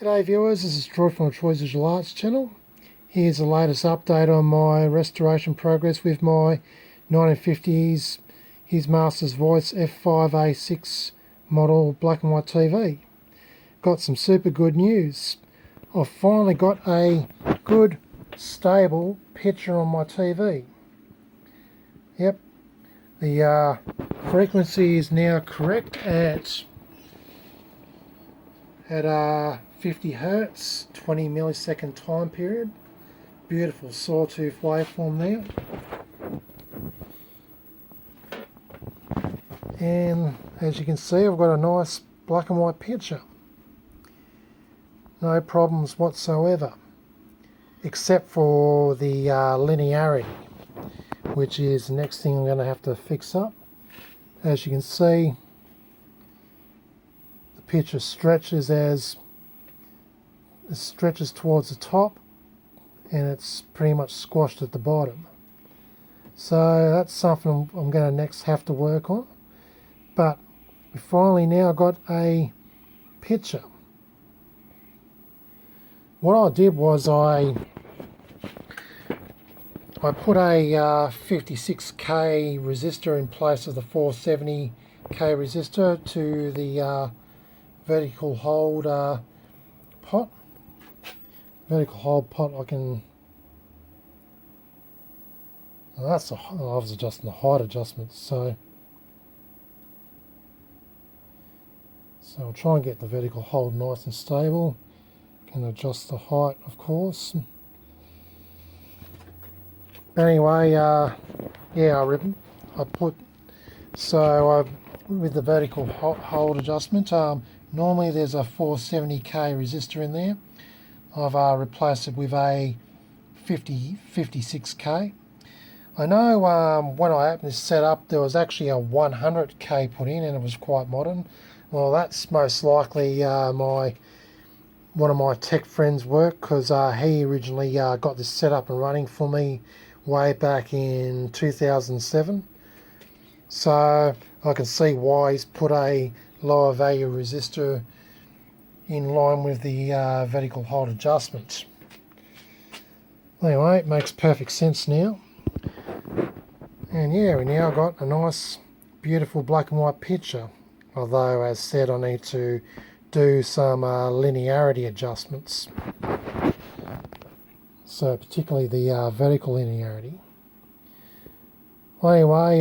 G'day viewers, this is Troy from the Troy's Visual Arts channel. Here's the latest update on my restoration progress with my 1950s His Master's Voice F5A6 model black and white TV. Got some super good news. I've finally got a good stable picture on my TV. Yep, the frequency is now correct at 50 Hertz, 20 millisecond time period. Beautiful sawtooth waveform there. And as you can see, I've got a nice black and white picture. No problems whatsoever, except for the linearity, which is the next thing I'm going to have to fix up. As you can see, the picture stretches towards the top, and it's pretty much squashed at the bottom. So that's something I'm going to next have to work on. But we finally now got a picture. What I did was I put a 56k resistor in place of the 470k resistor to the vertical hold pot. Vertical hold pot, I can. Well, that's I was adjusting the height adjustment, so I'll try and get the vertical hold nice and stable. Can adjust the height, of course. Anyway, yeah, I put with the vertical hold adjustment. Normally there's a 470k resistor in there. I've replaced it with a 56k. I know when I opened this setup there was actually a 100k put in, and it was quite modern. Well, that's most likely one of my tech friends' work, because he originally got this set up and running for me way back in 2007. So I can see why he's put a lower value resistor in line with the vertical hold adjustment. Anyway, it makes perfect sense now. And yeah, we now got a nice beautiful black and white picture, although as said I need to do some linearity adjustments, so particularly the vertical linearity. Well, anyway,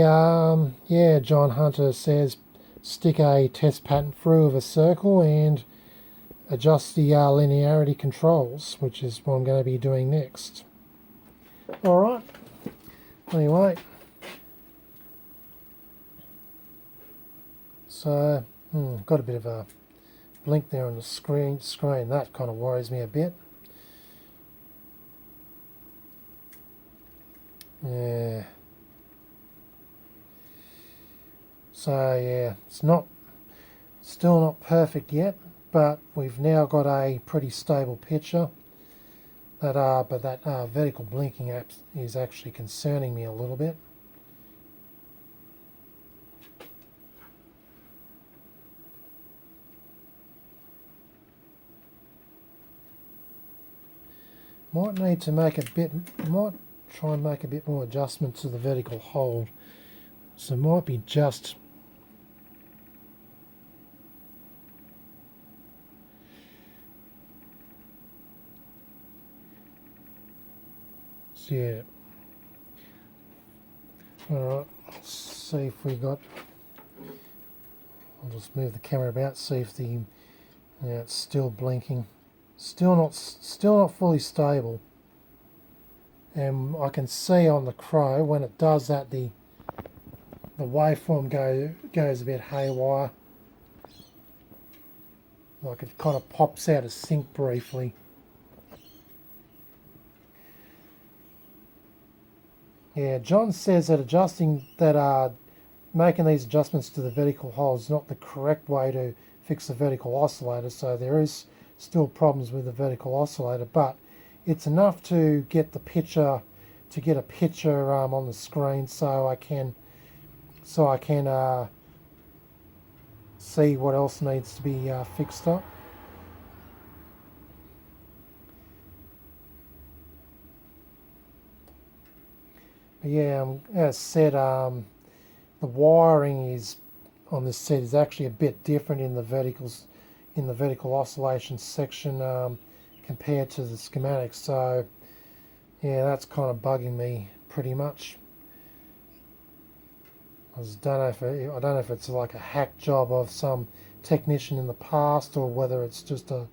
yeah, John Hunter says stick a test pattern through of a circle and adjust the linearity controls, which is what I'm going to be doing next. Alright, anyway, so got a bit of a blink there on the screen. That kind of worries me a bit. Yeah. So yeah, it's still not perfect yet, but we've now got a pretty stable picture. But that vertical blinking app is actually concerning me a little bit. Might try and make a bit more adjustment to the vertical hold. So it might be just yeah. Alright, let's see if we got. I'll just move the camera about, see if yeah, it's still blinking. Still not fully stable. And I can see on the Crow when it does that the waveform goes a bit haywire. Like it kind of pops out of sync briefly. Yeah, John says that making these adjustments to the vertical hold is not the correct way to fix the vertical oscillator, so there is still problems with the vertical oscillator, but it's enough to get a picture on the screen, so I can see what else needs to be fixed up. But yeah, as said, the wiring is on this set is actually a bit different in the vertical oscillation section compared to the schematics. So yeah, that's kind of bugging me pretty much. I don't know if it's like a hack job of some technician in the past or whether it's just a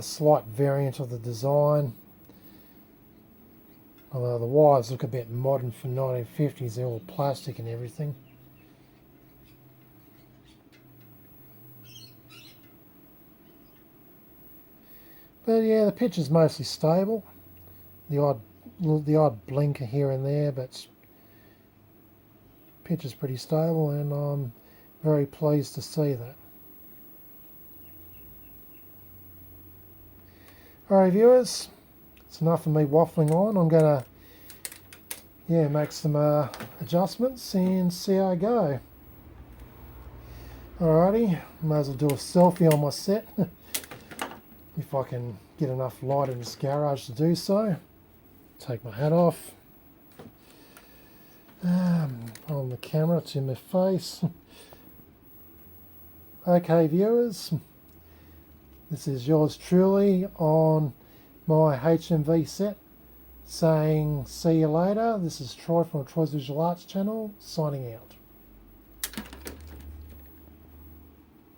slight variant of the design. Although the wires look a bit modern for 1950s, they're all plastic and everything. But yeah, the pitch is mostly stable. The odd blinker here and there, but pitch is pretty stable, and I'm very pleased to see that. Alright viewers, it's enough of me waffling on. I'm going to make some adjustments and see how I go. Alrighty, may as well do a selfie on my set if I can get enough light in this garage to do so. Take my hat off. On the camera to my face. Okay viewers, this is yours truly on my HMV set saying see you later. This is Troy from Troy's Visual Arts channel signing out.